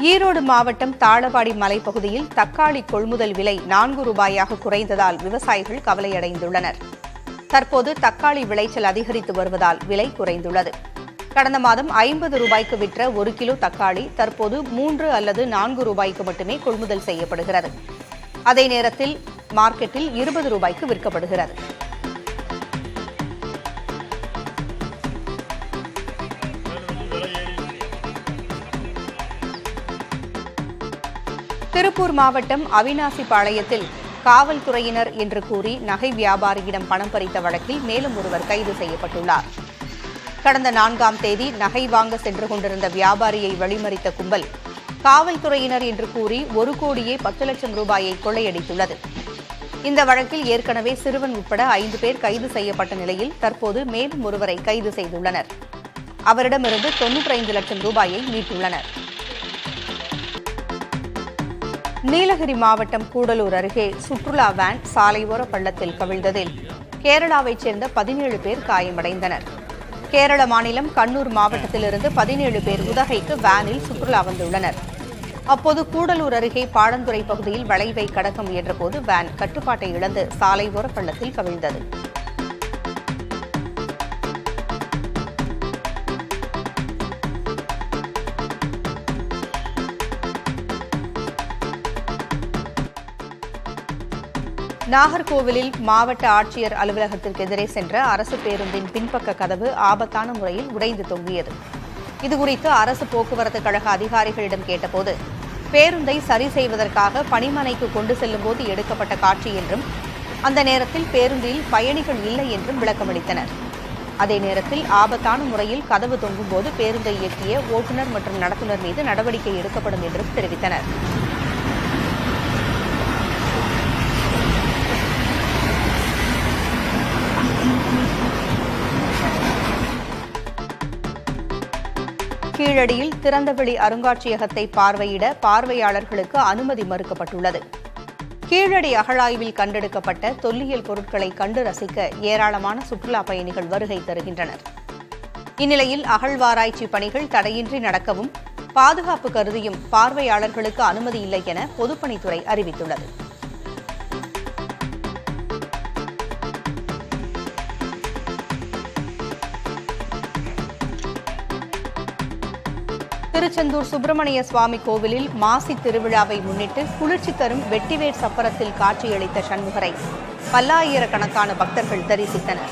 ஈரோடு மாவட்டம் தாளவாடி மலைப்பகுதியில் தக்காளி கொள்முதல் விலை 4 ரூபாயாக குறைந்ததால் விவசாயிகள் கவலையடைந்துள்ளனர். தற்போது தக்காளி விளைச்சல் அதிகரித்து வருவதால் விலை குறைந்துள்ளது. கடந்த மாதம் 50 ரூபாய்க்கு விற்ற 1 கிலோ தக்காளி தற்போது 3 அல்லது 4 ரூபாய்க்கு மட்டுமே கொள்முதல் செய்யப்படுகிறது. அதே நேரத்தில் மார்க்கெட்டில் 20 ரூபாய்க்கு விற்கப்படுகிறது. திருப்பூர் மாவட்டம் அவிநாசிபாளையத்தில் காவல்துறையினர் என்று கூறி நகை வியாபாரியிடம் பணம் பறித்த வழக்கில் மேலும் ஒருவர் கைது செய்யப்பட்டுள்ளார். கடந்த 4ஆம் தேதி நகை வாங்க சென்று கொண்டிருந்த வியாபாரியை வழிமறித்த கும்பல் காவல்துறையினர் என்று கூறி 1 கோடியே 10 லட்சம் ரூபாயை கொள்ளையடித்துள்ளது. இந்த வழக்கில் ஏற்கனவே சிறுவன் உட்பட 5 பேர் கைது செய்யப்பட்ட நிலையில் தற்போது மேலும் ஒருவரை கைது செய்துள்ளனர். அவரிடமிருந்து 95 லட்சம் ரூபாயை மீட்டுள்ளனர். நீலகிரி மாவட்டம் கூடலூர் அருகே சுற்றுலா வேன் சாலையோர பள்ளத்தில் கவிழ்ந்ததில் கேரளாவைச் சேர்ந்த 17 பேர் காயமடைந்தனர். கேரள மாநிலம் கண்ணூர் மாவட்டத்திலிருந்து 17 பேர் உதகைக்கு வேனில் சுற்றுலா வந்துள்ளனர். அப்போது கூடலூர் அருகே பாடந்துறை பகுதியில் வளைவை கடக்க முயன்றபோது வேன் கட்டுப்பாட்டை இழந்து சாலையோர பள்ளத்தில் கவிழ்ந்தது. நாகர்கோவிலில் மாவட்ட ஆட்சியர் அலுவலகத்திற்கு எதிரே சென்ற அரசு பேருந்தின் பின்பக்க கதவு ஆபத்தான முறையில் உடைந்து தொங்கியது. இதுகுறித்து அரசு போக்குவரத்து கழக அதிகாரிகளிடம் கேட்டபோது பேருந்தை சரி செய்வதற்காக பணிமனைக்கு கொண்டு செல்லும்போது எடுக்கப்பட்ட காட்சி என்றும் அந்த நேரத்தில் பேருந்தில் பயணிகள் இல்லை என்றும் விளக்கமளித்தனர். அதே நேரத்தில் ஆபத்தான முறையில் கதவு தொங்கும்போது பேருந்தை இயக்கிய ஓட்டுநர் மற்றும் நடத்துனர் மீது நடவடிக்கை எடுக்கப்படும் என்றும் தெரிவித்தனர். கீழடியில் திறந்தவெளி அருங்காட்சியகத்தை பார்வையிட பார்வையாளர்களுக்கு அனுமதி மறுக்கப்பட்டுள்ளது. கீழடி அகழாய்வில் கண்டெடுக்கப்பட்ட தொல்லியல் பொருட்களை கண்டு ரசிக்க ஏராளமான சுற்றுலா பயணிகள் வருகை தருகின்றனர். இந்நிலையில் அகழ்வாராய்ச்சி பணிகள் தடையின்றி நடக்கவும் பாதுகாப்பு கருதியும் பார்வையாளர்களுக்கு அனுமதி இல்லை என பொதுப்பணித்துறை அறிவித்துள்ளது. திருச்செந்தூர் சுப்பிரமணிய சுவாமி கோவிலில் மாசி திருவிழாவை முன்னிட்டு குளிர்ச்சி தரும் வெட்டிவேர் சப்பரத்தில் காட்சியளித்த சண்முகரை பல்லாயிரக்கணக்கான பக்தர்கள் தரிசித்தனர்.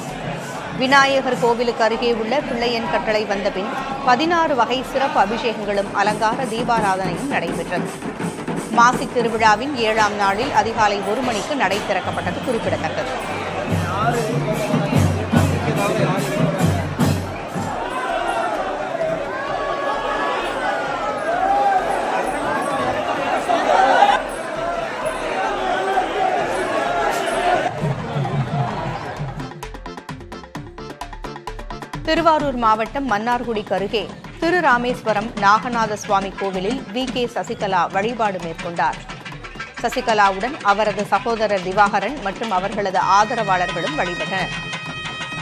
விநாயகர் கோவிலுக்கு அருகே உள்ள பிள்ளையன் கட்டளை வந்தபின் 16 வகை சிறப்பு அபிஷேகங்களும் அலங்கார தீபாராதனையும் நடைபெற்றது. மாசி திருவிழாவின் 7ஆம் நாளில் அதிகாலை 1 மணிக்கு நடை திறக்கப்பட்டது குறிப்பிடத்தக்கது. திருவாரூர் மாவட்டம் மன்னார்குடிக்கு அருகே திருராமேஸ்வரம் நாகநாத சுவாமி கோவிலில் வி.கே. சசிகலா வழிபாடு மேற்கொண்டார். சசிகலாவுடன் அவரது சகோதரர் திவாகரன் மற்றும் அவர்களது ஆதரவாளர்களும் வழிபட்டனர்.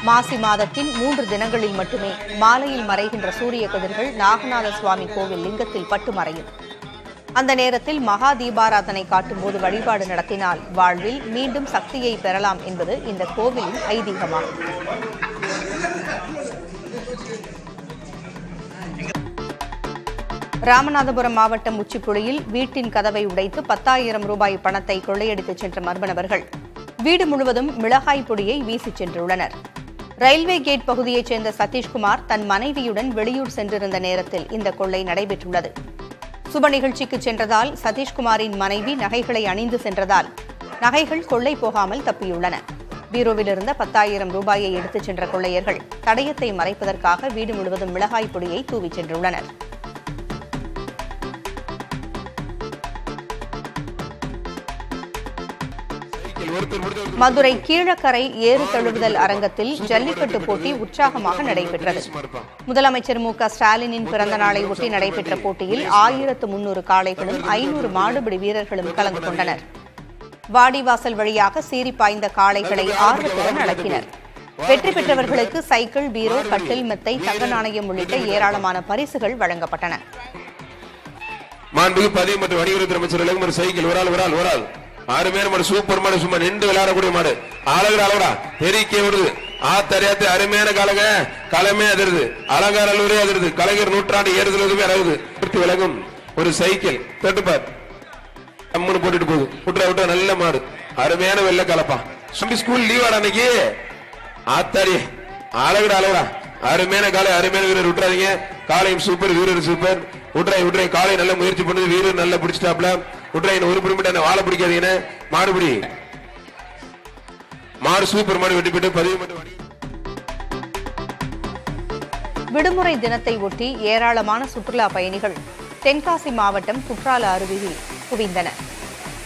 மாசி மாதத்தின் 3 தினங்களில் மட்டுமே மாலையில் மறைகின்ற சூரிய கதிர்கள் நாகநாத சுவாமி கோவில் லிங்கத்தில் பட்டு மறையும். அந்த நேரத்தில் மகா தீபாராதனை காட்டும்போது வழிபாடு நடத்தினால் வாழ்வில் மீண்டும் சக்தியை பெறலாம் என்பது இந்த கோவிலின் ஐதீகமாகும். ராமநாதபுரம் மாவட்டம் உச்சிப்புளியில் வீட்டின் கதவை உடைத்து 10,000 ரூபாய் பணத்தை கொள்ளையடித்துச் சென்ற மர்ம நபர்கள் வீடு முழுவதும் மிளகாய் பொடியை வீசிச் சென்றுள்ளனர். ரயில்வே கேட் பகுதியைச் சேர்ந்த சதீஷ்குமார் தன் மனைவியுடன் வெளியூர் சென்றிருந்த நேரத்தில் இந்த கொள்ளை நடைபெற்றுள்ளது. சுப நிகழ்ச்சிக்கு சென்றதால் சதீஷ்குமாரின் மனைவி நகைகளை அணிந்து சென்றதால் நகைகள் கொள்ளை போகாமல் தப்பியுள்ளன. பீரோவில் இருந்த 10,000 ரூபாயை எடுத்துச் சென்ற கொள்ளையர்கள் தடயத்தை மறைப்பதற்காக வீடு முழுவதும் மிளகாய் பொடியை தூவிச் சென்றுள்ளனர். மதுரை கீழக்கரை ஏறு தழுவுதல் அரங்கத்தில் ஜல்லிக்கட்டு போட்டி உற்சாகமாக நடைபெற்றது. முதலமைச்சர் மு.க. ஸ்டாலினின் பிறந்த நாளை ஒட்டி நடைபெற்ற போட்டியில் 1300 காளைகளும் 500 மாடுபிடி வீரர்களும் கலந்து கொண்டனர். வாடிவாசல் வழியாக சீறி பாய்ந்த காளைகளை ஆர்வத்துடன் அடக்கினர். வெற்றி பெற்றவர்களுக்கு சைக்கிள், பீரோ, கட்டில், மெத்தை, தங்க நாணயம் உள்ளிட்ட ஏராளமான பரிசுகள் வழங்கப்பட்டன. மாண்புமிகு பதிவு மற்றும் வணிகத்துறை அமைச்சர் ஒரு சைக்கிள் ஒரு ஆள் அருமையான மாடு, சூப்பர் மாடு, சும்மா நின்று விளையாடக்கூடிய மாடு, அளவுடா பெருக்கி விடுது, ஆத்தரியாத்து அருமையான களமே அதிருது, அலங்கார அல்லூரே அதிருது, கலைஞர் நூற்றாண்டு ஏறுதலுமே அறவுது விலகும் ஒரு சைக்கிள் தொட்டுப்பார் அம்மனு போட்டுட்டு போகுது, விட்டா நல்ல மாடு, அருமையான வெள்ள கலப்பா. ஸ்கூல் லீவ் ஆட அன்னைக்கு ஆத்தாரி அளவுடா அருமையான காலை, அருமையான வீரர் விட்டுறாதீங்க, காலையும் சூப்பர், வீரர் சூப்பர், விட்டுறாய் காலை நல்ல முயற்சி பண்ணுது, வீரர் நல்லா பிடிச்சிட்டாப்ல, விட்டுறாய் ஒரு பிடிமிட்ட வாழை பிடிக்காதீங்க, மாடுபிடி மாடு சூப்பர் மாடு வெட்டி போட்டு பதிவு மட்டும். விடுமுறை தினத்தை ஒட்டி ஏராளமான சுற்றுலா பயணிகள் தென்காசி மாவட்டம் குற்றால அருவியில் குவிந்தனர்.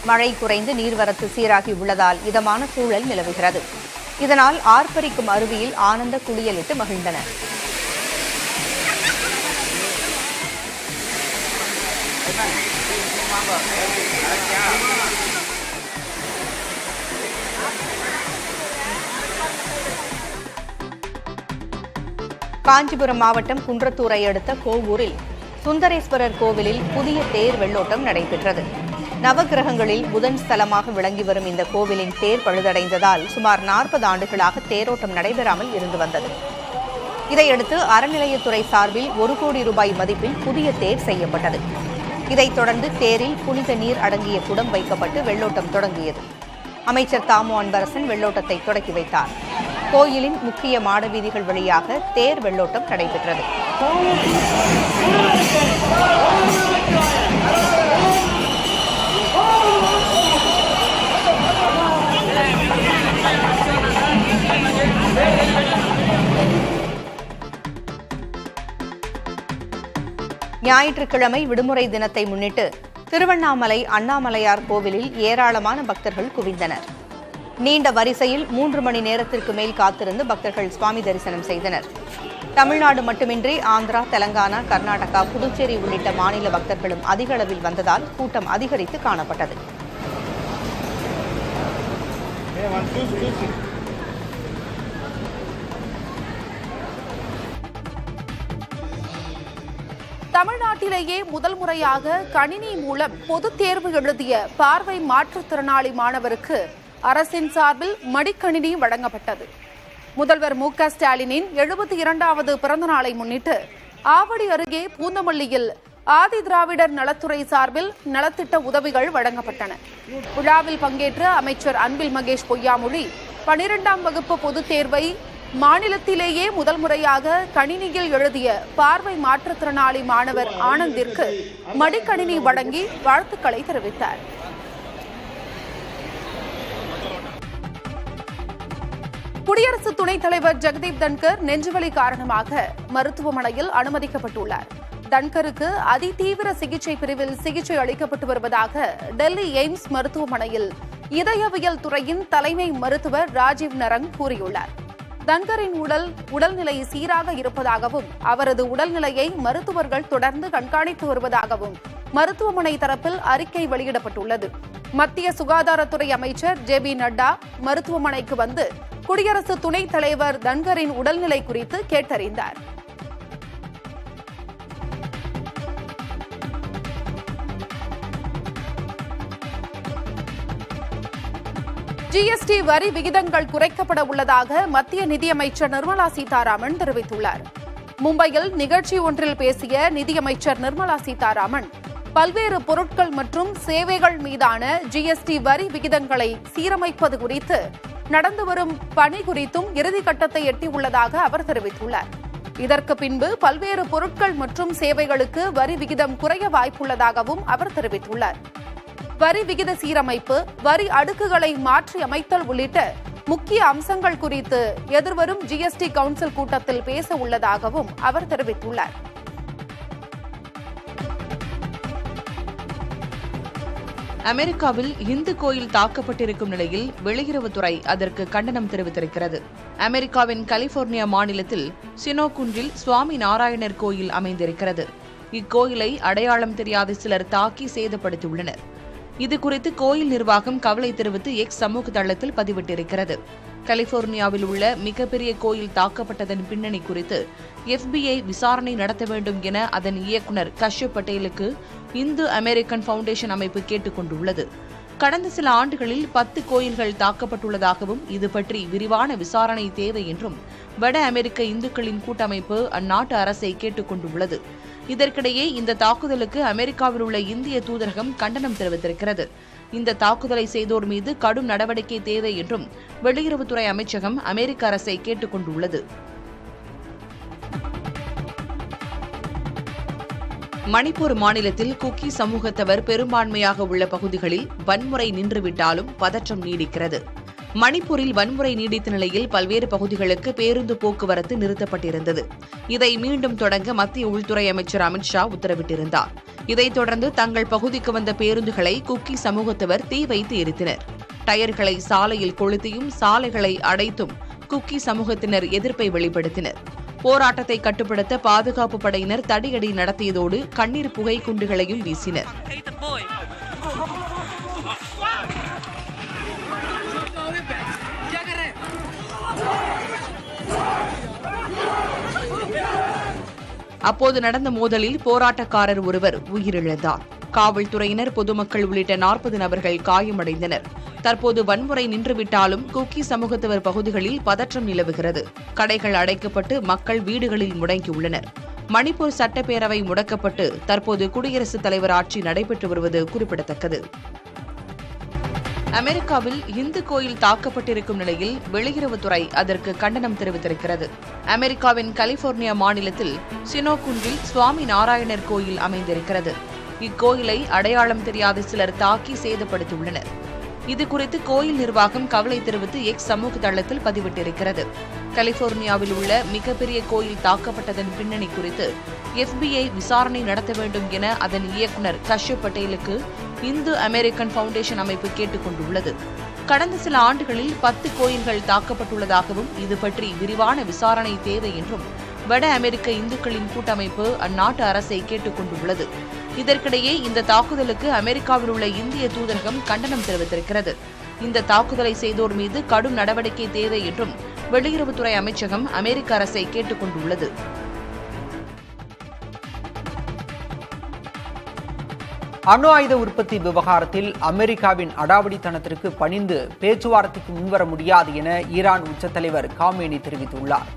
மழை குறைந்து நீர்வரத்து சீராகி உள்ளதால் இதமான சூழல் நிலவுகிறது. இதனால் ஆர்ப்பரிக்கும் அருவியில் ஆனந்த குளியலிட்டு மகிழ்ந்தனர். காஞ்சிபுரம் மாவட்டம் குன்றத்தூரை அடுத்த கோவூரில் சுந்தரேஸ்வரர் கோவிலில் புதிய தேர் வெள்ளோட்டம் நடைபெற்றது. நவகிரகங்களில் புதன் ஸ்தலமாக விளங்கி வரும் இந்த கோவிலின் தேர் பழுதடைந்ததால் சுமார் 40 ஆண்டுகளாக தேரோட்டம் நடைபெறாமல் இருந்து வந்தது. இதையடுத்து அறநிலையத்துறை சார்பில் 1 கோடி ரூபாய் மதிப்பில் புதிய தேர் செய்யப்பட்டது. இதைத் தொடர்ந்து தேரில் புனித நீர் அடங்கிய குடம் வைக்கப்பட்டு வெள்ளோட்டம் தொடங்கியது. அமைச்சர் தாமு அன்பரசன் வெள்ளோட்டத்தை தொடக்கி வைத்தார். கோயிலின் முக்கிய மாடவீதிகள் வழியாக தேர் வெள்ளோட்டம் நடைபெற்றது. ஞாயிற்றுக்கிழமை விடுமுறை தினத்தை முன்னிட்டு திருவண்ணாமலை அண்ணாமலையார் கோவிலில் ஏராளமான பக்தர்கள் குவிந்தனர். நீண்ட வரிசையில் 3 மணி நேரத்திற்கு மேல் காத்திருந்து பக்தர்கள் சுவாமி தரிசனம் செய்தனர். தமிழ்நாடு மட்டுமின்றி ஆந்திரா, தெலங்கானா, கர்நாடகா, புதுச்சேரி உள்ளிட்ட மாநில பக்தர்களும் அதிக அளவில் வந்ததால் கூட்டம் அதிகரித்து காணப்பட்டது. தமிழ்நாட்டிலேயே முதல் முறையாக கணினி மூலம் பொதுத் தேர்வு எழுதிய பார்வை மாற்றுத்திறனாளி மாணவருக்கு அரசின் சார்பில் மடிக்கணினி வழங்கப்பட்டது. முதல்வர் மு க ஸ்டாலினின் 72வது பிறந்த நாளை முன்னிட்டு ஆவடி அருகே பூந்தமல்லியில் ஆதி திராவிடர் நலத்துறை சார்பில் நலத்திட்ட உதவிகள் வழங்கப்பட்டன. விழாவில் பங்கேற்ற அமைச்சர் அன்பில் மகேஷ் பொய்யாமொழி 12ஆம் வகுப்பு பொதுத் தேர்வை மாநிலத்திலேயே முதல் முறையாக கணினியில் எழுதிய பார்வை மாற்றுத்திறனாளி மாணவர் ஆனந்திற்கு மடிக்கணினி வழங்கி வாழ்த்துக்களை தெரிவித்தார். குடியரசு துணைத் தலைவர் ஜெகதீப் தன்கர் நெஞ்சுவலி காரணமாக மருத்துவமனையில் அனுமதிக்கப்பட்டுள்ளார். தன்கருக்கு அதிதீவிர சிகிச்சை பிரிவில் சிகிச்சை அளிக்கப்பட்டு வருவதாக டெல்லி எய்ம்ஸ் மருத்துவமனையில் இதயவியல் துறையின் தலைமை மருத்துவர் ராஜீவ் நரங் கூறியுள்ளார். தன்கரின் உடல்நிலை சீராக இருப்பதாகவும் அவரது உடல்நிலையை மருத்துவர்கள் தொடர்ந்து கண்காணித்து வருவதாகவும் மருத்துவமனை தரப்பில் அறிக்கை வெளியிடப்பட்டுள்ளது. மத்திய சுகாதாரத்துறை அமைச்சர் ஜே.பி. நட்டா மருத்துவமனைக்கு வந்து குடியரசு துணைத் தலைவர் தன்கரின் உடல்நிலை குறித்து கேட்டறிந்தார். ஜிஎஸ்டி வரி விகிதங்கள் குறைக்கப்பட உள்ளதாக மத்திய நிதியமைச்சர் நிர்மலா சீதாராமன் தெரிவித்துள்ளார். மும்பையில் நிகழ்ச்சி ஒன்றில் பேசிய நிதியமைச்சர் நிர்மலா சீதாராமன் பல்வேறு பொருட்கள் மற்றும் சேவைகள் மீதான ஜிஎஸ்டி வரி விகிதங்களை சீரமைப்பது குறித்து நடந்து வரும் பணி குறித்தும் இறுதிக்கட்டத்தை எட்டியுள்ளதாக அவர் தெரிவித்துள்ளார். இதற்கு பின்பு பல்வேறு பொருட்கள் மற்றும் சேவைகளுக்கு வரி விகிதம் குறைய வாய்ப்புள்ளதாகவும் அவர் தெரிவித்துள்ளார். வரி விகித சீரமைப்பு, வரி அடுக்குகளை மாற்றி அமைத்தல் உள்ளிட்ட முக்கிய அம்சங்கள் குறித்து எதிர்வரும் ஜிஎஸ்டி கவுன்சில் கூட்டத்தில் பேச உள்ளதாகவும் அவர் தெரிவித்துள்ளார். அமெரிக்காவில் இந்து கோயில் தாக்கப்பட்டிருக்கும் நிலையில் வெளியுறவுத்துறை அதற்கு கண்டனம் தெரிவித்திருக்கிறது. அமெரிக்காவின் கலிபோர்னியா மாநிலத்தில் சினோ குன்றில் சுவாமி நாராயணர் கோயில் அமைந்திருக்கிறது. இக்கோயிலை அடையாளம் தெரியாத சிலர் தாக்கி சேதப்படுத்தியுள்ளனர். இதுகுறித்து கோயில் நிர்வாகம் கவலை தெரிவித்து எக்ஸ் சமூக தளத்தில் பதிவிட்டிருக்கிறது. கலிபோர்னியாவில் உள்ள மிகப்பெரிய கோயில் தாக்கப்பட்டதன் பின்னணி குறித்து FBI விசாரணை நடத்த வேண்டும் என அதன் இயக்குநர் கஷ்யப் பட்டேலுக்கு இந்து அமெரிக்கன் ஃபவுண்டேஷன் அமைப்பு கேட்டுக் கொண்டுள்ளது. கடந்த சில ஆண்டுகளில் 10 கோயில்கள் தாக்கப்பட்டுள்ளதாகவும் இது பற்றி விரிவான விசாரணை தேவை என்றும் வட அமெரிக்க இந்துக்களின் கூட்டமைப்பு அந்நாட்டு அரசை கேட்டுக் கொண்டுள்ளது. இதற்கிடையே இந்த தாக்குதலுக்கு அமெரிக்காவில் உள்ள இந்திய தூதரகம் கண்டனம் தெரிவித்திருக்கிறது. இந்த தாக்குதலை செய்தோர் மீது கடும் நடவடிக்கை தேவை என்றும் வெளியுறவுத்துறை அமைச்சகம் அமெரிக்க அரசை கேட்டுக் கொண்டுள்ளது. மணிப்பூர் மாநிலத்தில் குக்கி சமூகத்தவர் பெரும்பான்மையாக உள்ள பகுதிகளில் வன்முறை நின்றுவிட்டாலும் பதற்றம் நீடிக்கிறது. மணிப்பூரில் வன்முறை நீடித்த நிலையில் பல்வேறு பகுதிகளுக்கு பேருந்து போக்குவரத்து நிறுத்தப்பட்டிருந்தது. இதை மீண்டும் தொடங்க மத்திய உள்துறை அமைச்சர் அமித் ஷா உத்தரவிட்டிருந்தார். இதைத் தொடர்ந்து தங்கள் பகுதிக்கு வந்த பேருந்துகளை குக்கி சமூகத்தவர் தீ வைத்து எரித்தனர். டயர்களை சாலையில் கொளுத்தியும் சாலைகளை அடைத்தும் குக்கி சமூகத்தினர் எதிர்ப்பை வெளிப்படுத்தினர். போராட்டத்தை கட்டுப்படுத்த பாதுகாப்பு படையினர் தடியடி நடத்தியதோடு கண்ணீர் புகை குண்டுகளையும் வீசினர். அப்போது நடந்த மோதலில் போராட்டக்காரர் ஒருவர் உயிரிழந்தார். காவல்துறையினர், பொதுமக்கள் உள்ளிட்ட 40 நபர்கள் காயமடைந்தனர். தற்போது வன்முறை நின்றுவிட்டாலும் குக்கி சமூகத்தவர் பகுதிகளில் பதற்றம் நிலவுகிறது. கடைகள் அடைக்கப்பட்டு மக்கள் வீடுகளில் முடங்கியுள்ளனர். மணிப்பூர் சட்டப்பேரவை முடக்கப்பட்டு தற்போது குடியரசுத் தலைவர் ஆட்சி நடைபெற்று வருவது குறிப்பிடத்தக்கது. அமெரிக்காவில் இந்து கோயில் தாக்கப்பட்டிருக்கும் நிலையில் வெளியுறவுத்துறை அதற்கு கண்டனம் தெரிவித்திருக்கிறது. அமெரிக்காவின் கலிபோர்னியா மாநிலத்தில் சினோகுன்றில் சுவாமி நாராயணர் கோயில் அமைந்திருக்கிறது. இக்கோயிலை அடையாளம் தெரியாத சிலர் தாக்கி சேதப்படுத்தியுள்ளனர். இதுகுறித்து கோயில் நிர்வாகம் கவலை தெரிவித்து எக்ஸ் சமூக தளத்தில் பதிவிட்டிருக்கிறது. கலிபோர்னியாவில் உள்ள மிகப்பெரிய கோயில் தாக்கப்பட்டதன் பின்னணி குறித்து FBI விசாரணை நடத்த வேண்டும் என அதன் இயக்குநர் கஷ்யப் பட்டேலுக்கு இந்து அமெரிக்கன் ஃபவுண்டேஷன் அமைப்பு கேட்டுக் கொண்டுள்ளது. கடந்த சில ஆண்டுகளில் 10 கோயில்கள் தாக்கப்பட்டுள்ளதாகவும் இது பற்றி விரிவான விசாரணை தேவை என்றும் வட அமெரிக்க இந்துக்களின் கூட்டமைப்பு அந்நாட்டு அரசை கேட்டுக் கொண்டுள்ளது. இதற்கிடையே இந்த தாக்குதலுக்கு அமெரிக்காவில் உள்ள இந்திய தூதரகம் கண்டனம் தெரிவித்திருக்கிறது. இந்த தாக்குதலை செய்தோர் மீது கடும் நடவடிக்கை தேவை என்றும் வெளியுறவுத்துறை அமைச்சகம் அமெரிக்க அரசை கேட்டுக் கொண்டுள்ளது. அணு ஆயுத உற்பத்தி விவகாரத்தில் அமெரிக்காவின் அடாவடித்தனத்திற்கு பணிந்து பேச்சுவார்த்தைக்கு முன்வர முடியாது என ஈரான் உச்சத்தலைவர் காமேனி தெரிவித்துள்ளார்.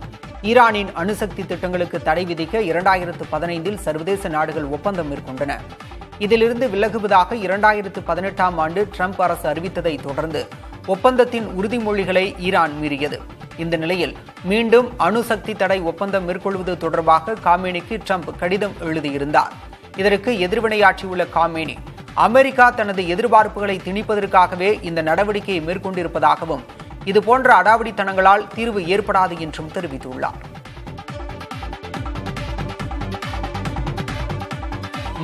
ஈரானின் அணுசக்தி திட்டங்களுக்கு தடை விதிக்க 2015இல் சர்வதேச நாடுகள் ஒப்பந்தம் மேற்கொண்டன. இதிலிருந்து விலகுவதாக 2018ஆம் ஆண்டு ட்ரம்ப் அரசு அறிவித்ததை தொடர்ந்து ஒப்பந்தத்தின் உறுதிமொழிகளை ஈரான் மீறியது. இந்த நிலையில் மீண்டும் அணுசக்தி தடை ஒப்பந்தம் மேற்கொள்வது தொடர்பாக காமேனிக்கு ட்ரம்ப் கடிதம் எழுதியிருந்தார். இதற்கு எதிர்வினையாற்றியுள்ள காமேனி, அமெரிக்கா தனது எதிர்பார்ப்புகளை திணிப்பதற்காகவே இந்த நடவடிக்கையை மேற்கொண்டிருப்பதாகவும் இதுபோன்ற அடாவடித்தனங்களால் தீர்வு ஏற்படாது என்றும் தெரிவித்துள்ளார்.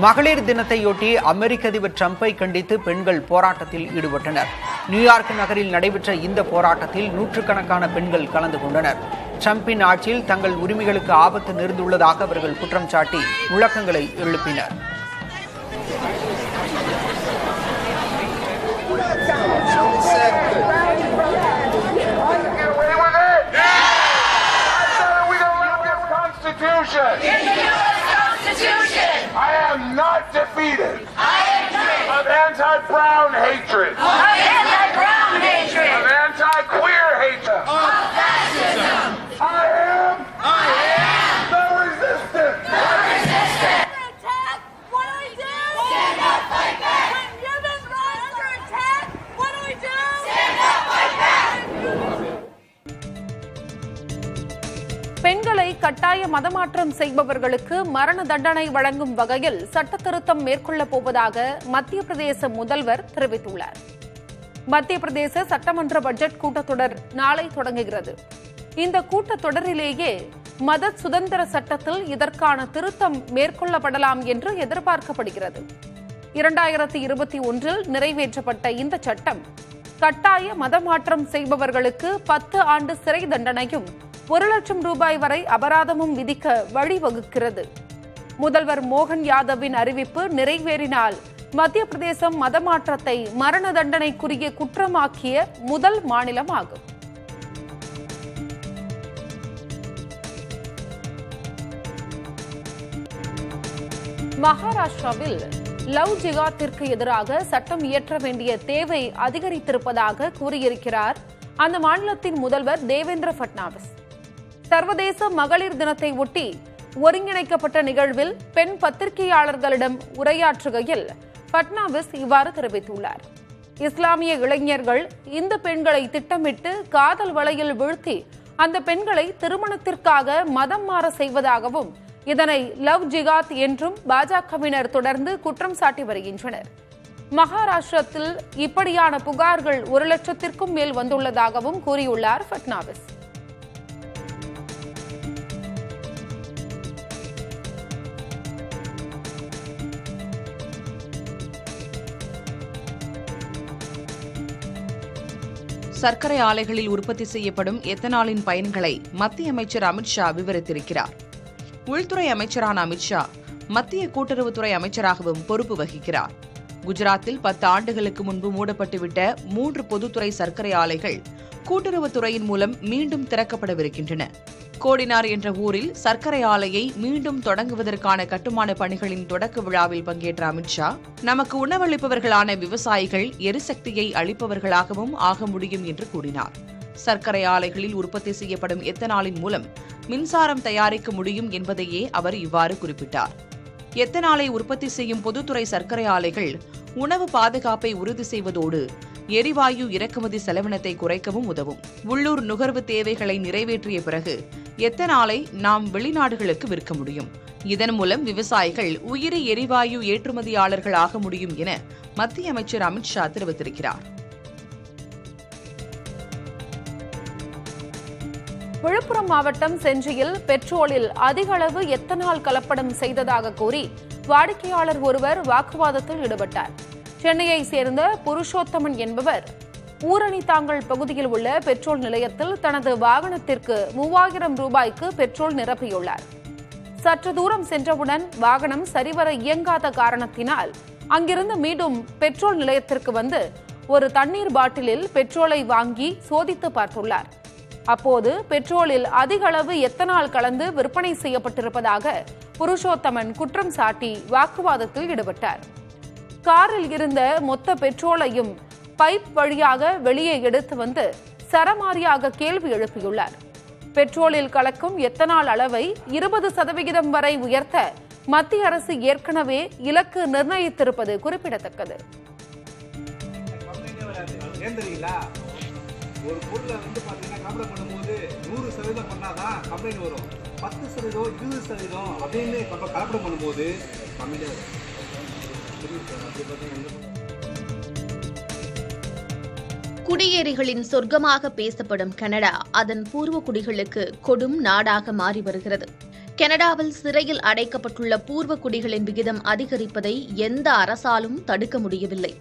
மகளிர் தினத்தையொட்டி அமெரிக்க அதிபர் ட்ரம்பை கண்டித்து பெண்கள் போராட்டத்தில் ஈடுபட்டனர். நியூயார்க் நகரில் நடைபெற்ற இந்த போராட்டத்தில் நூற்றுக்கணக்கான பெண்கள் கலந்து கொண்டனர். ட்ரம்பின் ஆட்சியில் தங்கள் உரிமைகளுக்கு ஆபத்து நேர்ந்துள்ளதாக அவர்கள் குற்றம் சாட்டி முழக்கங்களை எழுப்பினர். I am not defeated. I agree. Of anti-brown hatred. Of anti-brown hatred. Of anti-queer hatred. Of fascism. I am the resistance. The resistance. Attack. What do we do? Stand up, fight back. When human rights are attacked, what do we do? Stand up, fight back. பெண்களை கட்டாய மதமாற்றம் செய்பவர்களுக்கு மரண தண்டனை வழங்கும் வகையில் சட்ட திருத்தம் மேற்கொள்ளப் போவதாக மத்திய பிரதேச முதல்வர் தெரிவித்துள்ளார். மத்திய பிரதேச சட்டமன்ற பட்ஜெட் கூட்டத்தொடர் நாளை தொடங்குகிறது. இந்த கூட்டத்தொடரிலேயே மத சுதந்திர சட்டத்தில் இதற்கான திருத்தம் மேற்கொள்ளப்படலாம் என்று எதிர்பார்க்கப்படுகிறது. 2021இல் நிறைவேற்றப்பட்ட இந்த சட்டம் கட்டாய மதமாற்றம் செய்பவர்களுக்கு 10 ஆண்டு சிறை தண்டனையும் 1 லட்சம் ரூபாய் வரை அபராதமும் விதிக்க வழிவகுக்கிறது. முதல்வர் மோகன் யாதவின் அறிவிப்பு நிறைவேறினால் மத்திய பிரதேசம் மதமாற்றத்தை மரண தண்டனைக்குரிய குற்றமாக்கிய முதல் மாநிலம் ஆகும். மகாராஷ்டிராவில் லவ் ஜிகாத்திற்கு எதிராக சட்டம் இயற்ற வேண்டிய தேவை அதிகரித்திருப்பதாக கூறியிருக்கிறார் அந்த மாநிலத்தின் முதல்வர் தேவேந்திர பட்னாவிஸ். சர்வதேச மகளிர் தினத்தை ஒட்டி ஒருங்கிணைக்கப்பட்ட நிகழ்வில் பெண் பத்திரிகையாளர்களிடம் உரையாற்றுகையில் பட்னாவிஸ் இவ்வாறு தெரிவித்துள்ளார். இஸ்லாமிய இளைஞர்கள் இந்து பெண்களை திட்டமிட்டு காதல் வலையில் வீழ்த்தி அந்த பெண்களை திருமணத்திற்காக மதம் மாற செய்வதாகவும் இதனை லவ் ஜிகாத் என்றும் பாஜகவினர் தொடர்ந்து குற்றம் சாட்டி வருகின்றனர். மகாராஷ்டிரத்தில் இப்படியான புகார்கள் 1,00,000க்கும் மேல் வந்துள்ளதாகவும் கூறியுள்ளார் பட்னாவிஸ். சர்க்கரை ஆலைகளில் உற்பத்தி செய்யப்படும் எத்தனாலின் பயன்களை மத்திய அமைச்சர் அமித்ஷா விவரித்திருக்கிறார். உள்துறை அமைச்சரான அமித்ஷா மத்திய கூட்டுறவுத்துறை அமைச்சராகவும் பொறுப்பு வகிக்கிறார். குஜராத்தில் 10 ஆண்டுகளுக்கு முன்பு மூடப்பட்டுவிட்ட 3 பொதுத்துறை சர்க்கரை ஆலைகள் கூட்டுறவுத்துறையின் மூலம் மீண்டும் திறக்கப்படவிருக்கின்றன. கோடினார் என்ற ஊரில் சர்க்கரை ஆலையை மீண்டும் தொடங்குவதற்கான கட்டுமான பணிகளின் தொடக்க விழாவில் பங்கேற்ற அமித்ஷா, நமக்கு உணவளிப்பவர்களான விவசாயிகள் எரிசக்தியை அளிப்பவர்களாகவும் ஆக முடியும் என்று கூறினார். சர்க்கரை ஆலைகளில் உற்பத்தி செய்யப்படும் எத்தனாலின் மூலம் மின்சாரம் தயாரிக்க முடியும் என்பதையே அவர் இவ்வாறு குறிப்பிட்டார். எத்தனாலை உற்பத்தி செய்யும் பொதுத்துறை சர்க்கரை ஆலைகள் உணவு பாதுகாப்பை உறுதி செய்வதோடு எரிவாயு இறக்குமதி செலவினத்தை குறைக்கவும் உதவும். உள்ளூர் நுகர்வு தேவைகளை நிறைவேற்றிய பிறகு எத்தனாலை நாம் வெளிநாடுகளுக்கு விற்க முடியும். இதன் மூலம் விவசாயிகள் உயிரி எரிவாயு ஏற்றுமதியாளர்கள் ஆக முடியும் என மத்திய அமைச்சர் அமித்ஷா தெரிவித்திருக்கிறார். விழுப்புரம் மாவட்டம் செஞ்சியில் பெட்ரோலில் அதிக அளவு எத்தனால் கலப்படம் செய்ததாக கூறி வாடிக்கையாளர் ஒருவர் வாக்குவாதத்தில் ஈடுபட்டார். சென்னையை சேர்ந்த புருஷோத்தமன் என்பவர் ஊரணித்தாங்கல் பகுதியில் உள்ள பெட்ரோல் நிலையத்தில் தனது வாகனத்திற்கு 3000 ரூபாய்க்கு பெட்ரோல் நிரப்பியுள்ளார். சற்று தூரம் சென்றவுடன் வாகனம் சரிவர இயங்காத காரணத்தினால் அங்கிருந்து மீண்டும் பெட்ரோல் நிலையத்திற்கு வந்து ஒரு தண்ணீர் பாட்டிலில் பெட்ரோலை வாங்கி சோதித்து பார்த்துள்ளார். அப்போது பெட்ரோலில் அதிக அளவு எத்தனால் கலந்து விற்பனை செய்யப்பட்டிருப்பதாக புருஷோத்தமன் குற்றம் சாட்டி வாக்குவாதத்தில் ஈடுபட்டார். காரில் இருந்த மொத்த பெட்ரோலையும் பைப் வழியாக வெளியே எடுத்து வந்து சரமாரியாக கேள்வி எழுப்பியுள்ளார். பெட்ரோலில் கலக்கும் எத்தனால் அளவை 20% வரை உயர்த்த மத்திய அரசு ஏற்கனவே இலக்கு நிர்ணயித்திருப்பது குறிப்பிடத்தக்கது. ஒரு பொருளை பார்த்தீங்கன்னா கம்ப்ளைண்ட் பண்ணும்போது 100% பண்ணாதான் கம்ப்ளைண்ட் வரும். 10%, 20% அப்படின்னு கலப்படம் பண்ணும்போது கம்ப்ளைண்ட். குடியேறிகளின் சொர்க்கமாக பேசப்படும் கனடா அதன் பூர்வ குடிகளுக்கு கொடும் நாடாக மாறி வருகிறது. கனடாவில் சிறையில் அடைக்கப்பட்டுள்ள பூர்வ குடிகளின் விகிதம் அதிகரிப்பதை எந்த அரசாலும் தடுக்க முடியவில்லை.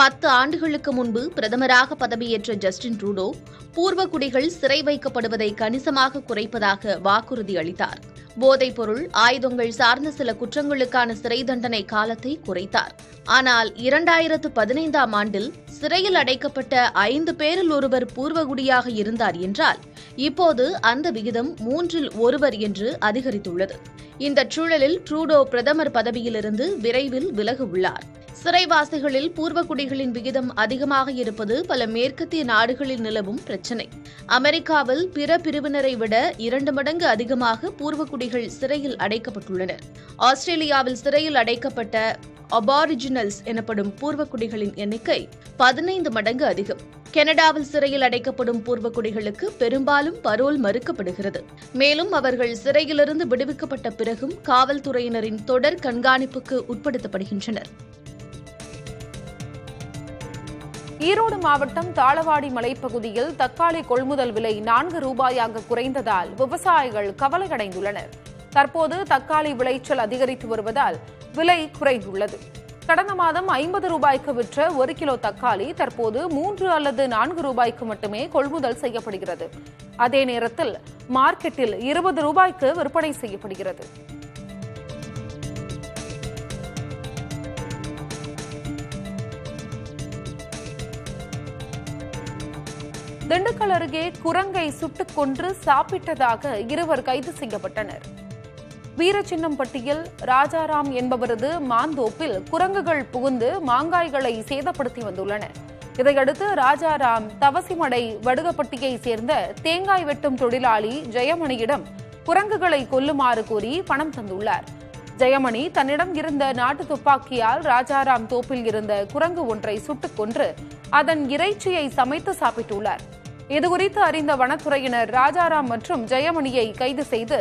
10 ஆண்டுகளுக்கு முன்பு பிரதமராக பதவியேற்ற ஜஸ்டின் ட்ரூடோ பூர்வ குடிகள் சிறை வைக்கப்படுவதை கணிசமாக குறைப்பதாக வாக்குறுதி அளித்தார். போதைப்பொருள், ஆயுதங்கள் சார்ந்த சில குற்றங்களுக்கான சிறை தண்டனை காலத்தை குறைத்தார். ஆனால் 2015ஆம் ஆண்டில் சிறையில் அடைக்கப்பட்ட 5 பேரில் ஒருவர் பூர்வகுடியாக இருந்தார் என்றால் இப்போது அந்த விகிதம் 3இல் 1 என்று அதிகரித்துள்ளது. இந்த சூழலில் ட்ரூடோ பிரதமர் பதவியிலிருந்து விரைவில் விலக உள்ளார். சிறைவாசிகளில் பூர்வகுடிகளின் விகிதம் அதிகமாக இருப்பது பல மேற்கத்திய நாடுகளில் நிலவும் பிரச்சினை. அமெரிக்காவில் பிற பிரிவினரை விட 2 மடங்கு அதிகமாக பூர்வகுடிகள் சிறையில் அடைக்கப்பட்டுள்ளனர். ஆஸ்திரேலியாவில் சிறையில் அடைக்கப்பட்ட அபாரிஜினல்ஸ் எனப்படும் பூர்வகுடிகளின் எண்ணிக்கை 15 மடங்கு அதிகம். கனடாவில் சிறையில் அடைக்கப்படும் பூர்வகுடிகளுக்கு பெரும்பாலும் பரோல் மறுக்கப்படுகிறது. மேலும் அவர்கள் சிறையிலிருந்து விடுவிக்கப்பட்ட பிறகும் காவல்துறையினரின் தொடர் கண்காணிப்புக்கு உட்படுத்தப்படுகின்றனர். ஈரோடு மாவட்டம் தாளவாடி மலைப்பகுதியில் தக்காளி கொள்முதல் விலை 4 ரூபாயாக குறைந்ததால் விவசாயிகள் கவலையடைந்துள்ளனர். தற்போது தக்காளி விளைச்சல் அதிகரித்து வருவதால் விலை குறைந்துள்ளது. கடந்த மாதம் 50 ரூபாய்க்கு விற்ற 1 கிலோ தக்காளி தற்போது 3 அல்லது 4 ரூபாய்க்கு மட்டுமே கொள்முதல் செய்யப்படுகிறது. அதே நேரத்தில் மார்க்கெட்டில் 20 ரூபாய்க்கு விற்பனை செய்யப்படுகிறது. திண்டுக்கல் அருகே குரங்கை சுட்டுக் கொன்று சாப்பிட்டதாக 2 கைது செய்யப்பட்டனர். வீரசின்னம்பட்டியில் ராஜாராம் என்பவரது மாந்தோப்பில் குரங்குகள் புகுந்து மாங்காய்களை சேதப்படுத்தி வந்துள்ளன. இதையடுத்து ராஜாராம் தவசிமடை வடுகப்பட்டியை சேர்ந்த தேங்காய் வெட்டும் தொழிலாளி ஜெயமணியிடம் குரங்குகளை கொல்லுமாறு கூறி பணம் தந்துள்ளார். ஜெயமணி தன்னிடம் இருந்த நாட்டு துப்பாக்கியால் ராஜாராம் தோப்பில் இருந்த குரங்கு ஒன்றை சுட்டுக் கொன்று அதன் இறைச்சியை சமைத்து சாப்பிட்டுள்ளார். இதுகுறித்து அறிந்த வனத்துறையினர் ராஜாராம் மற்றும் ஜெயமணியை கைது செய்து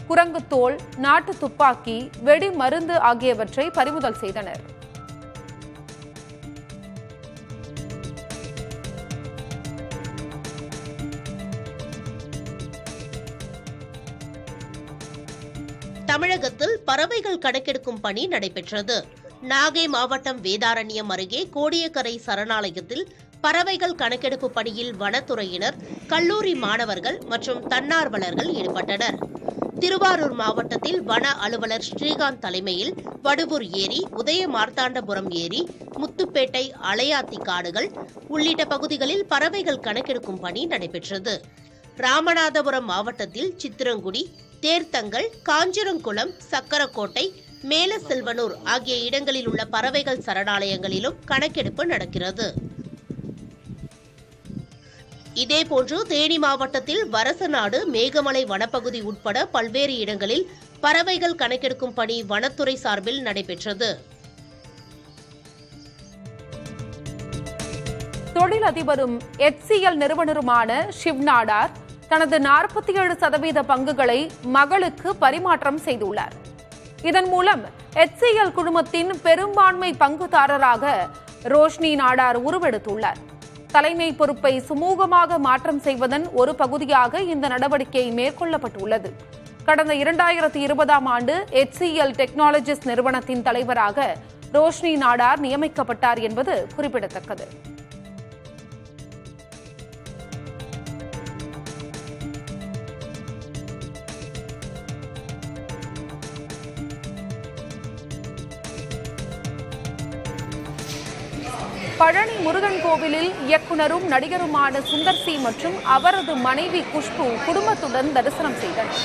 குரங்கு தோல், நாட்டு துப்பாக்கி, வெடி மருந்து ஆகியவற்றை பறிமுதல் செய்தனர். தமிழகத்தில் பறவைகள் கணக்கெடுக்கும் பணி நடைபெற்றது. நாகை மாவட்டம் வேதாரண்யம் அருகே கோடியக்கரை சரணாலயத்தில் பறவைகள் கணக்கெடுப்பு பணியில் வனத்துறையினர், கல்லூரி மாணவர்கள் மற்றும் தன்னார்வலர்கள் ஈடுபட்டனர். திருவாரூர் மாவட்டத்தில் வன அலுவலர் ஸ்ரீகாந்த் தலைமையில் வடுவூர் ஏரி, உதயமார்த்தாண்டபுரம் ஏரி, முத்துப்பேட்டை, அலையாத்தி காடுகள் உள்ளிட்ட பகுதிகளில் பறவைகள் கணக்கெடுக்கும் பணி நடைபெற்றது. ராமநாதபுரம் மாவட்டத்தில் சித்திரங்குடி, தேர்த்தங்கல், காஞ்சிரங்குளம், சக்கரக்கோட்டை, மேலசெல்வனூர் ஆகிய இடங்களில் உள்ள பறவைகள் சரணாலயங்களிலும் கணக்கெடுப்பு நடக்கிறது. இதேபோன்று தேனி மாவட்டத்தில் வரசநாடு, மேகமலை வனப்பகுதி உட்பட பல்வேறு இடங்களில் பறவைகள் கணக்கெடுக்கும் பணி வனத்துறை சார்பில் நடைபெற்றது. தொழிலதிபரும் HCL நிறுவனருமான ஷிவ் நாடார் தனது 47% பங்குகளை மகளுக்கு பரிமாற்றம் செய்துள்ளார். இதன் மூலம் HCL குழுமத்தின் பெரும்பான்மை பங்குதாரராக ரோஷினி நாடார் உருவெடுத்துள்ளார். தலைமை பொறுப்பை சுமூகமாக மாற்றம் செய்வதன் ஒரு பகுதியாக இந்த நடவடிக்கை மேற்கொள்ளப்பட்டுள்ளது. கடந்த 2020ஆம் ஆண்டு HCL டெக்னாலஜிஸ் நிறுவனத்தின் தலைவராக ரோஷினி நாடார் நியமிக்கப்பட்டார் என்பது குறிப்பிடத்தக்கது. பழனி முருகன் கோவிலில் இயக்குனரும் நடிகருமான சுந்தர் சி மற்றும் அவரது மனைவி குஷ்பு குடும்பத்துடன் தரிசனம் செய்தனர்.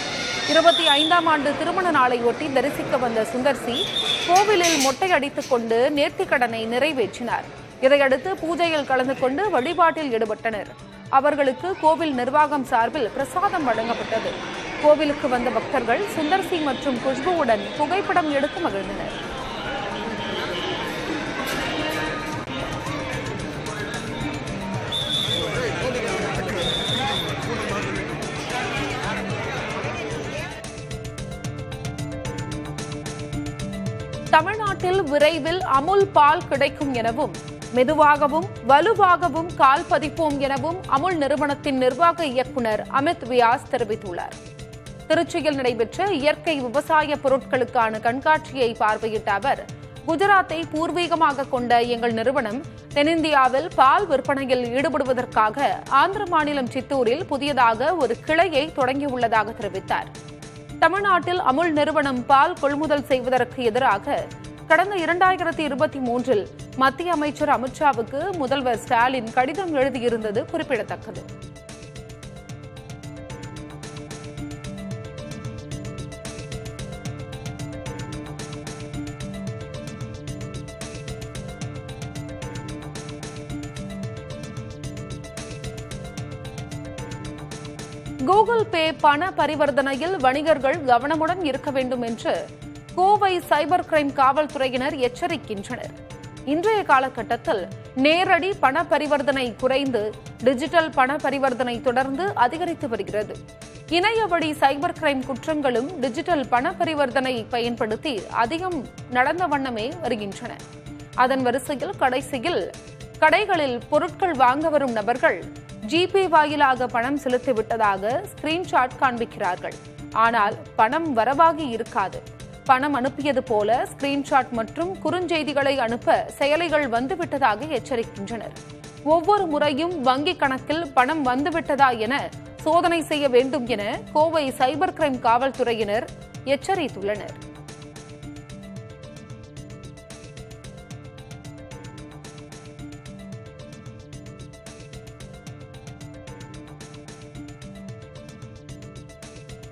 25ஆம் ஆண்டு திருமண நாளையொட்டி தரிசிக்க வந்த சுந்தர் சி கோவிலில் மொட்டை அடித்துக் கொண்டு நேர்த்திக்கடனை நிறைவேற்றினார். இதையடுத்து பூஜையில் கலந்து கொண்டு வழிபாட்டில் ஈடுபட்டனர். அவர்களுக்கு கோவில் நிர்வாகம் சார்பில் பிரசாதம் வழங்கப்பட்டது. கோவிலுக்கு வந்த பக்தர்கள் சுந்தர் சி மற்றும் குஷ்புவுடன் புகைப்படம் எடுத்து மகிழ்ந்தனர். தமிழ்நாட்டில் விரைவில் அமுல் பால் கிடைக்கும் எனவும் மெதுவாகவும் வலுவாகவும் கால் பதிப்போம் எனவும் அமுல் நிறுவனத்தின் நிர்வாக இயக்குநர் அமித் வியாஸ் தெரிவித்துள்ளார். திருச்சியில் நடைபெற்ற இயற்கை விவசாய பொருட்களுக்கான கண்காட்சியை பார்வையிட்ட அவர், குஜராத்தை பூர்வீகமாக கொண்ட எங்கள் நிறுவனம் தென்னிந்தியாவில் பால் விற்பனையில் ஈடுபடுவதற்காக ஆந்திர மாநிலம் சித்தூரில் புதியதாக ஒரு கிளையை தொடங்கியுள்ளதாக தெரிவித்தார். தமிழ்நாட்டில் அமுல் நிறுவனம் பால் கொள்முதல் செய்வதற்கு எதிராக கடந்த 2023இல் மத்திய அமைச்சர் அமித்ஷாவுக்கு முதல்வர் ஸ்டாலின் கடிதம் எழுதியிருந்தது குறிப்பிடத்தக்கது. கூகுள் பே பண பரிவர்த்தனையில் வணிகர்கள் கவனமுடன் இருக்க வேண்டும் என்று கோவை சைபர் கிரைம் காவல்துறையினர் எச்சரிக்கின்றனர். இன்றைய காலகட்டத்தில் நேரடி பண பரிவர்த்தனை குறைந்து டிஜிட்டல் பண பரிவர்த்தனை தொடர்ந்து அதிகரித்து வருகிறது. இணைய வழி சைபர் கிரைம் குற்றங்களும் டிஜிட்டல் பண பரிவர்த்தனை பயன்படுத்தி அதிகம் நடந்த வண்ணமே வருகின்றன. அதன் வரிசையில் கடைசியில் கடைகளில் பொருட்கள் வாங்க வரும் நபர்கள் ஜிபே வாயிலாக பணம் செலுத்திவிட்டதாக ஸ்கிரீன்ஷாட் காண்பிக்கிறார்கள். ஆனால் பணம் வரவாகி இருக்காது. பணம் அனுப்பியது போல ஸ்கிரீன்ஷாட் மற்றும் குறுஞ்செய்திகளை அனுப்ப செயலிகள் வந்துவிட்டதாக எச்சரிக்கின்றனர். ஒவ்வொரு முறையும் வங்கிக் கணக்கில் பணம் வந்துவிட்டதா என சோதனை செய்ய வேண்டும் என கோவை சைபர் கிரைம் காவல்துறையினர் எச்சரித்துள்ளனர்.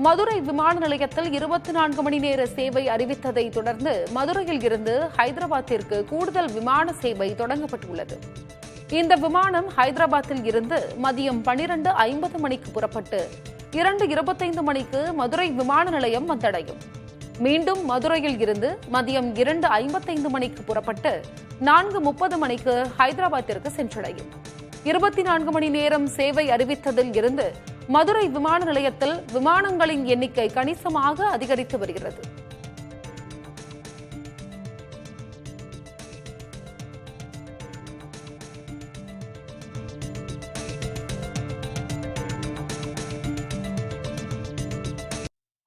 மதுரை விமான நிலையத்தில் 24 மணி நேர சேவை அறிவித்ததை தொடர்ந்து மதுரையில் இருந்து ஹைதராபாத்திற்கு கூடுதல் விமான சேவை தொடங்கப்பட்டுள்ளது. இந்த விமானம் ஹைதராபாத்தில் இருந்து மதியம் 12:50 மணிக்கு புறப்பட்டு 2:25 மணிக்கு மதுரை விமான நிலையம் வந்தடையும். மீண்டும் மதுரையில் இருந்து மதியம் 2:55 மணிக்கு புறப்பட்டு 4:30 மணிக்கு ஹைதராபாத்திற்கு சென்றடையும். 24 மணி நேரம் சேவை அறிவித்ததில் இருந்து மதுரை விமான நிலையத்தில் விமானங்களின் எண்ணிக்கை கணிசமாக அதிகரித்து வருகிறது.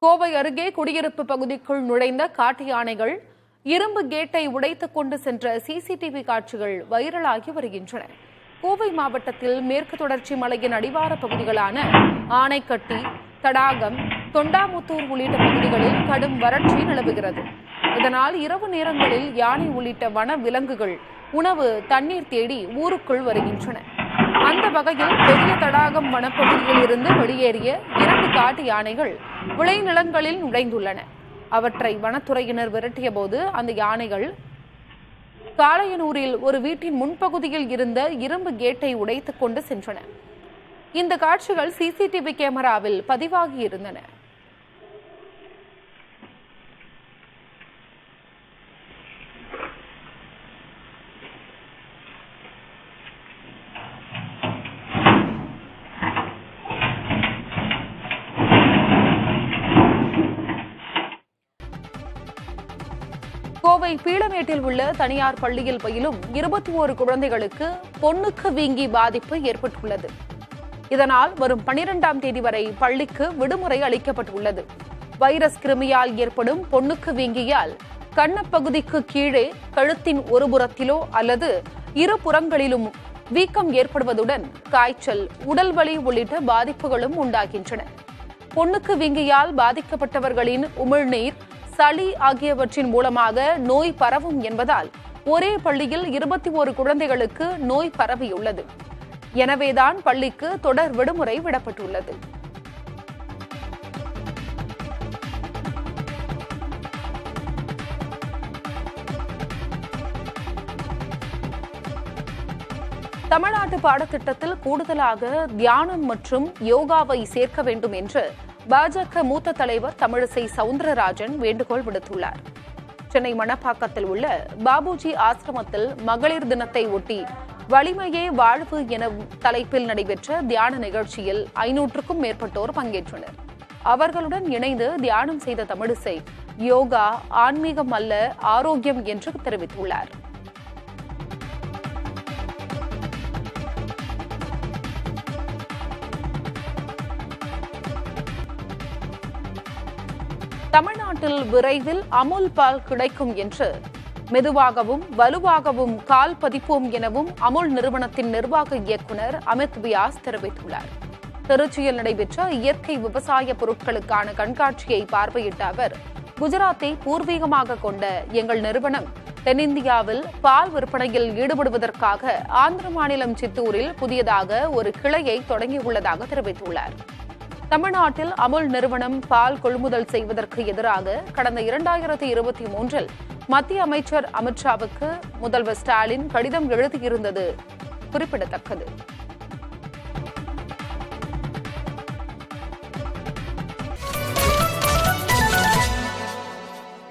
கோவை அருகே குடியிருப்பு பகுதிக்குள் நுழைந்த காட்டு யானைகள் இரும்பு கேட்டை உடைத்துக் கொண்டு சென்ற சிசிடிவி காட்சிகள் வைரலாகி வருகின்றன. கோவை மாவட்டத்தில் மேற்கு தொடர்ச்சி மலையின் அடிவார பகுதிகளான ஆனைக்கட்டி, தடாகம், தொண்டாமுத்தூர் உள்ளிட்ட பகுதிகளில் கடும் வறட்சி நிலவுகிறது. இதனால் இரவு நேரங்களில் யானை உள்ளிட்ட வன விலங்குகள் உணவு, தண்ணீர் தேடி ஊருக்குள் வருகின்றன. அந்த வகையில் பெரிய தடாகம் வனப்பகுதியில் இருந்து வெளியேறிய 2 காட்டு யானைகள் விளைநிலங்களில் நுழைந்துள்ளன. அவற்றை வனத்துறையினர் விரட்டிய போது அந்த யானைகள் காளையனூரில் ஒரு வீட்டின் முன்பகுதியில் இருந்த இரும்பு கேட்டை உடைத்துக் கொண்டு சென்றன. இந்த காட்சிகள் சிசிடிவி கேமராவில் பதிவாகி இருந்தன. கோவை பீளமேட்டில் உள்ள தனியார் பள்ளியில் பயிலும் 21 குழந்தைகளுக்கு பொண்ணுக்கு வீங்கி பாதிப்பு ஏற்பட்டுள்ளது. இதனால் வரும் 12ஆம் தேதி வரை பள்ளிக்கு விடுமுறை அளிக்கப்பட்டுள்ளது. வைரஸ் கிருமியால் ஏற்படும் பொண்ணுக்கு வீங்கியால் கன்னப்பகுதிக்கு கீழே கழுத்தின் ஒரு புறத்திலோ அல்லது இரு புறங்களிலும் வீக்கம் ஏற்படுவதுடன் காய்ச்சல், உடல் வலி உள்ளிட்ட பாதிப்புகளும் உண்டாகின்றன. பொண்ணுக்கு வீங்கியால் பாதிக்கப்பட்டவர்களின் உமிழ்நீர், சளி ஆகியவற்றின் மூலமாக நோய் பரவும் என்பதால் ஒரே பள்ளியில் 21 குழந்தைகளுக்கு நோய் பரவியுள்ளது. எனவேதான் பள்ளிக்கு தொடர் விடுமுறை விடப்பட்டுள்ளது. தமிழ்நாட்டு பாடத்திட்டத்தில் கூடுதலாக தியானம் மற்றும் யோகாவை சேர்க்க வேண்டும் என்று பாஜக மூத்த தலைவர் தமிழிசை சவுந்தரராஜன் வேண்டுகோள் விடுத்துள்ளார். சென்னை மணப்பாக்கத்தில் உள்ள பாபுஜி ஆசிரமத்தில் மகளிர் தினத்தை ஒட்டி வலிமையே வாழ்வு என தலைப்பில் நடைபெற்ற தியான நிகழ்ச்சியில் 500க்கும் மேற்பட்டோர் பங்கேற்றனர். அவர்களுடன் இணைந்து தியானம் செய்த தமிழிசை யோகா ஆன்மீகம் அல்ல, ஆரோக்கியம் என்று தெரிவித்துள்ளார். தமிழ்நாட்டில் விரைவில் அமுல் பால் கிடைக்கும் என்று மெதுவாகவும் வலுவாகவும் கால் பதிப்போம் எனவும் அமுல் நிறுவனத்தின் நிர்வாக இயக்குநர் அமித் வியாஸ் தெரிவித்துள்ளார். திருச்சியில் நடைபெற்ற இயற்கை விவசாய பொருட்களுக்கான கண்காட்சியை பார்வையிட்ட அவர், குஜராத்தை பூர்வீகமாக கொண்ட எங்கள் நிறுவனம் தென்னிந்தியாவில் பால் விற்பனையில் ஈடுபடுவதற்காக ஆந்திர மாநிலம் சித்தூரில் புதியதாக ஒரு கிளையை தொடங்கியுள்ளதாக தெரிவித்துள்ளார். தமிழ்நாட்டில் அமுல் நிறுவனம் பால் கொள்முதல் செய்வதற்கு எதிராக கடந்த 2023இல் மத்திய அமைச்சர் அமித்ஷாவுக்கு முதல்வர் ஸ்டாலின் கடிதம் எழுதியிருந்தது குறிப்பிடத்தக்கது.